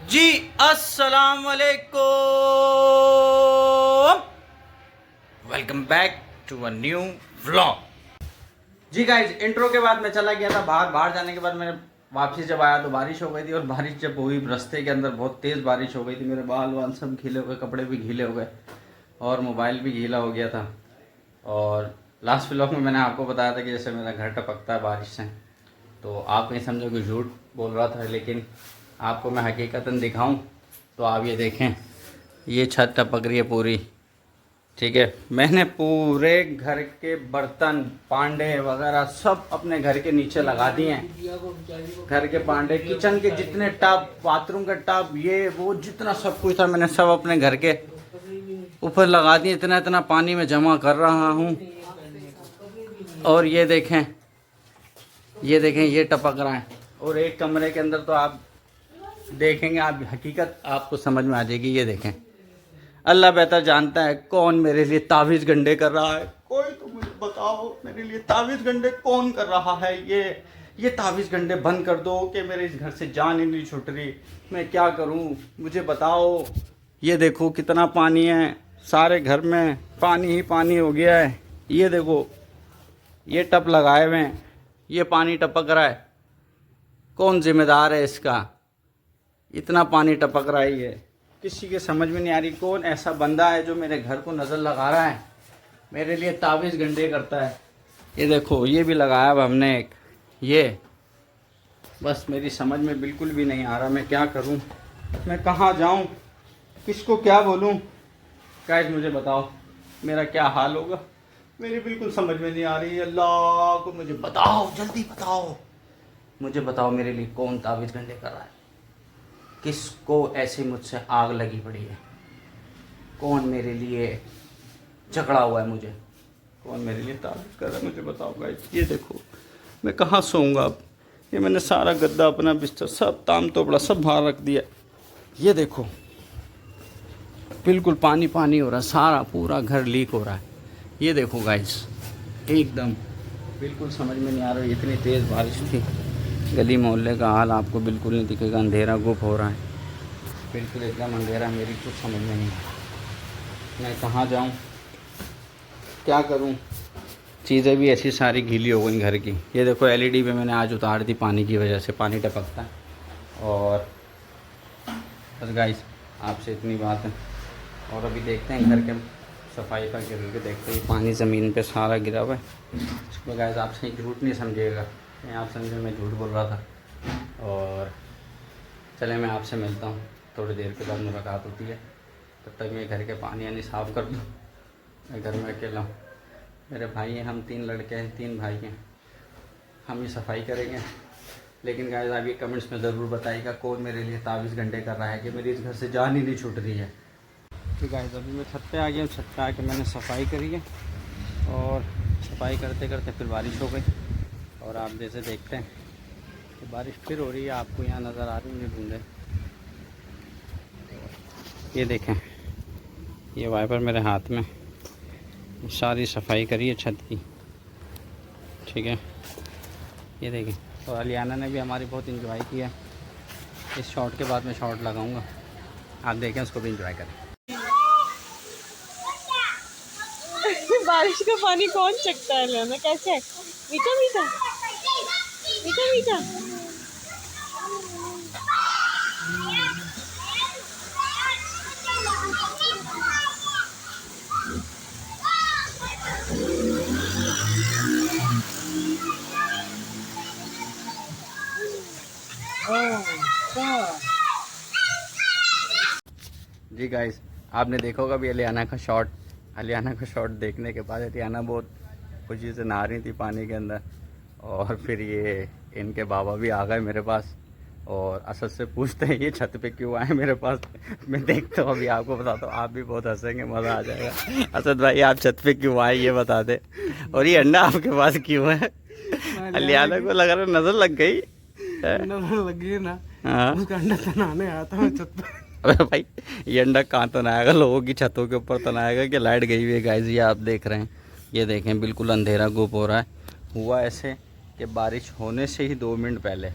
जी अस्सलाम वालेकुम, welcome back to a new vlog. जी गाइज, इंट्रो के बाद मैं चला गया था बाहर जाने के बाद मैंने वापसी जब आया तो बारिश हो गई थी। और बारिश जब हुई रास्ते के अंदर बहुत तेज़ बारिश हो गई थी। मेरे बाल वाल सब गीले हो गए, कपड़े भी गीले हो गए और मोबाइल भी गीला हो गया था। और लास्ट व्लॉग में मैंने आपको बताया था कि जैसे मेरा घर टपकता है बारिश से, तो आप कहीं समझो कि झूठ बोल रहा था, लेकिन आपको मैं हकीकतन दिखाऊं तो आप ये देखें, ये छत टपक रही है पूरी। ठीक है, मैंने पूरे घर के बर्तन पांडे वगैरह सब अपने घर के नीचे लगा दिए हैं। घर के पांडे, किचन के जितने टब, बाथरूम का टब, ये वो जितना सब कुछ था मैंने सब अपने घर के ऊपर लगा दिए। इतना इतना पानी में जमा कर रहा हूँ। और ये देखें, ये टपक रहा है। और एक कमरे के अंदर तो आप देखेंगे, आप हकीकत आपको समझ में आ जाएगी। ये देखें, अल्लाह बेहतर जानता है कौन मेरे लिए तावीज़ गंडे कर रहा है। कोई तो मुझे बताओ, मेरे लिए तावीज़ गंडे कौन कर रहा है। ये तावीज़ गंडे बंद कर दो कि मेरे इस घर से जान ही नहीं छूट रही। मैं क्या करूं, मुझे बताओ। ये देखो कितना पानी है, सारे घर में पानी ही पानी हो गया है। ये देखो, ये टप लगाए हुए हैं, ये पानी टपक रहा है। कौन जिम्मेदार है इसका? इतना पानी टपक रहा है, ये किसी के समझ में नहीं आ रही। कौन ऐसा बंदा है जो मेरे घर को नज़र लगा रहा है, मेरे लिए तावीज़ गंडे करता है। ये देखो, ये भी लगाया अब हमने एक। ये बस मेरी समझ में बिल्कुल भी नहीं आ रहा, मैं क्या करूं, मैं कहाँ जाऊं, किसको क्या बोलूं। गाइस मुझे बताओ मेरा क्या हाल होगा, मेरी बिल्कुल समझ में नहीं आ रही। अल्लाह को मुझे बताओ, जल्दी बताओ, मुझे बताओ मेरे लिए कौन तावीज़ गंडे कर रहा है। किसको ऐसे मुझसे आग लगी पड़ी है, कौन मेरे लिए झगड़ा हुआ है मुझे, कौन मेरे लिए तारीफ कर रहा है, मुझे बताओ गाइस। ये देखो, मैं कहाँ सोऊंगा अब। ये मैंने सारा गद्दा, अपना बिस्तर सब ताम तोपड़ा सब बाहर रख दिया। ये देखो बिल्कुल पानी पानी हो रहा है, सारा पूरा घर लीक हो रहा है। ये देखो गाइस, एकदम बिल्कुल समझ में नहीं आ रहा। इतनी तेज़ बारिश थी, गली मोहल्ले का हाल आपको बिल्कुल नहीं दिखेगा। अंधेरा गुप हो रहा है, बिल्कुल एकदम अंधेरा। मेरी कुछ समझ में नहीं, मैं कहाँ जाऊँ, क्या करूँ। चीज़ें भी ऐसी सारी गीली हो गई घर की। ये देखो एलईडी पे मैंने आज उतार दी पानी की वजह से, पानी टपकता है। और बस गाइस आपसे इतनी बात है। और अभी देखते हैं घर के सफाई का गिर के देखते हैं, पानी ज़मीन पे सारा गिरा हुआ है। इसमें गाइस आप सही झूठ नहीं समझिएगा, मैं आप समझे मैं झूठ बोल रहा था। और चले मैं आपसे मिलता हूँ, थोड़ी देर के बाद मुलाकात होती है। तब तक मैं घर के पानी यानी साफ़ कर दूँ। मैं घर में अकेला हूँ, मेरे भाई हैं, हम 3 लड़के हैं, 3 भाई हैं, हम ही सफाई करेंगे। लेकिन गाइस आप ये कमेंट्स में ज़रूर बताइएगा कौन मेरे लिए तावीज़ गंडे कर रहा है कि मेरी इस घर से जान ही नहीं छूट रही है। तो गाइस अभी मैं छत पे आ गया हूँ। छत पे आके मैंने सफाई करी है और सफाई करते करते फिर बारिश हो गई। और आप जैसे देखते हैं कि बारिश फिर हो रही है, आपको यहाँ नज़र आ रही है बूंदें। ये देखें, ये वाइपर मेरे हाथ में, सारी सफाई करी है छत की। ठीक है, ये देखें। और अलियाना ने भी हमारी बहुत इंजॉय किया। इस शॉट के बाद मैं शॉट लगाऊंगा, आप देखें, उसको भी इंजॉय करें। बारिश का पानी कौन चखता है लेना, कैसे है? मीठा मीठा मीठा मीठा। जी गाइस, आपने देखा होगा अभी अलियाना का शॉट देखने के बाद अलियाना बहुत खुशी से नहा रही थी पानी के अंदर। और फिर ये इनके बाबा भी आ गए मेरे पास और असद से पूछते हैं ये छत पे क्यों आए मेरे पास। मैं देखता हूँ, अभी आपको बताता हूँ, आप भी बहुत हंसेंगे, मज़ा आ जाएगा। असद भाई आप छत पे क्यों आए ये बता दे, और ये अंडा आपके पास क्यों है? अलियाना को लग रहा नज़र लग गई, नजर लग गई ना। हाँ। उसका अंडा तनाने आया था मैं छत पे। अबे भाई, ये अंडा कहाँ तनाएगा, लोगों की छतों के ऊपर तनाएगा कि लाइट गई हुई है। गाइस ये आप देख रहे हैं, ये देखें बिल्कुल अंधेरा गुप हो रहा है। हुआ ऐसे कि बारिश होने से ही 2 मिनट पहले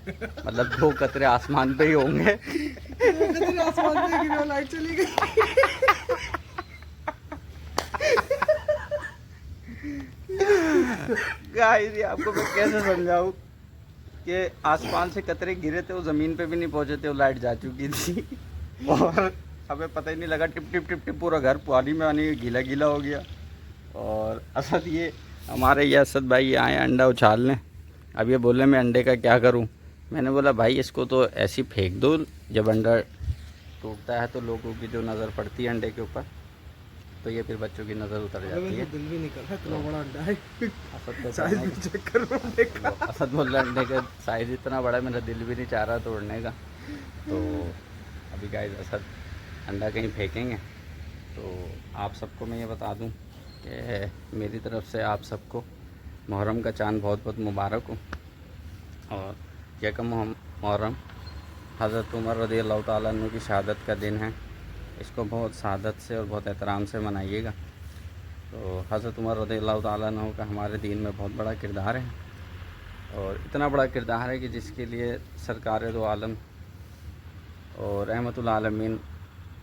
मतलब 2 कतरे आसमान पे ही होंगे। आसमान से गिरा, लाइट चली गई। गाइस ये आपको मैं कैसे समझाऊं कि आसमान से कतरे गिरे थे, वो ज़मीन पे भी नहीं पहुंचे थे, वो लाइट जा चुकी थी और हमें पता ही नहीं लगा, टिप टिप टिप टिप पूरा घर पानी में आने गीला गीला हो गया। और असद ये हमारे ये असद भाई ये आए अंडा उछालने। अब ये बोले मैं अंडे का क्या करूं। मैंने बोला भाई इसको तो ऐसे ही फेंक दो, जब अंडा टूटता है तो लोगों की जो नज़र पड़ती है अंडे के ऊपर तो ये फिर बच्चों की नज़र उतर जाती है। दिल भी निकल रहा है, इतना बड़ा अंडा है। असद को साइज भी चेक कर रहा हूं, देखा। असद बोल रहा अंडे का साइज़ इतना बड़ा है, मेरा दिल भी नहीं चाह रहा तोड़ने का। तो अभी गाइस असद अंडा कहीं फेंकेंगे। तो आप सबको मैं ये बता दूं कि मेरी तरफ से आप सबको मुहर्रम का चांद बहुत बहुत मुबारक हो। और यकम मुहर्रम हज़रत उमर रज़ियल्लाहु ताला अन्हु की शहादत का दिन है। इसको बहुत सादत से और बहुत एहतराम से मनाइएगा। तो हज़रत उमर रज़ियल्लाहु ताला अन्हु का हमारे दीन में बहुत बड़ा किरदार है, और इतना बड़ा किरदार है कि जिसके लिए सरकार दो आलम और रहमतुल आलमीन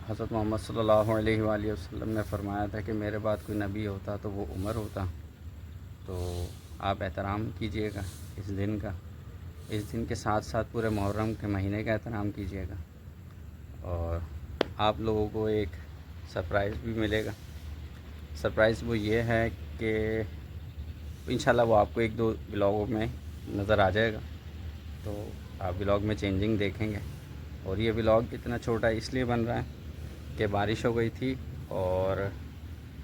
हज़रत मोहम्मद सल्लल्लाहु अलैहि वसल्लम ने फरमाया था कि मेरे बाद कोई नबी होता तो वो उमर होता। तो आप एहतराम कीजिएगा इस दिन का, इस दिन के साथ साथ पूरे मुहर्रम के महीने का एहतराम कीजिएगा। और आप लोगों को एक सरप्राइज़ भी मिलेगा। सरप्राइज़ वो ये है कि इंशाल्लाह वो आपको 1-2 ब्लॉगों में नज़र आ जाएगा। तो आप ब्लॉग में चेंजिंग देखेंगे। और ये ब्लॉग इतना छोटा इसलिए बन रहा है कि बारिश हो गई थी और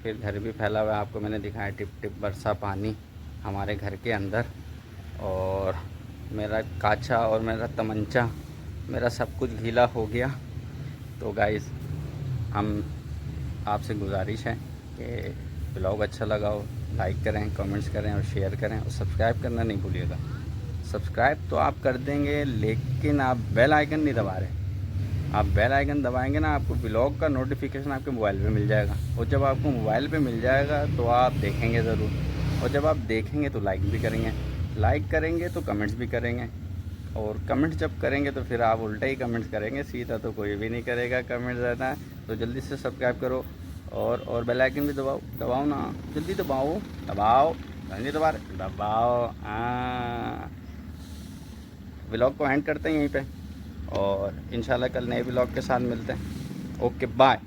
फिर घर भी फैला हुआ है। आपको मैंने दिखाया टिप टिप बरसा पानी हमारे घर के अंदर, और मेरा काचा और मेरा तमंचा मेरा सब कुछ गीला हो गया। तो गाइस हम आपसे गुजारिश है कि ब्लॉग अच्छा लगा हो लाइक करें, कमेंट्स करें और शेयर करें, और सब्सक्राइब करना नहीं भूलिएगा। सब्सक्राइब तो आप कर देंगे लेकिन आप बेल आइकन नहीं दबा रहे। आप बेल आइकन दबाएंगे ना, आपको ब्लॉग का नोटिफिकेशन आपके मोबाइल पे मिल जाएगा, और जब आपको मोबाइल पे मिल जाएगा तो आप देखेंगे ज़रूर, और जब आप देखेंगे तो लाइक भी करेंगे, लाइक करेंगे तो कमेंट्स भी करेंगे, और कमेंट जब करेंगे तो फिर आप उल्टा ही कमेंट्स करेंगे, सीधा तो कोई भी नहीं करेगा कमेंट ज़्यादा। तो जल्दी से सब्सक्राइब करो और बेल आइकन भी दबाओ ना, जल्दी दबाओ जल्दी दबाओ। व्लॉग को एंड करते हैं यहीं पे, और इंशाल्लाह कल नए व्लॉग के साथ मिलते हैं। Okay bye.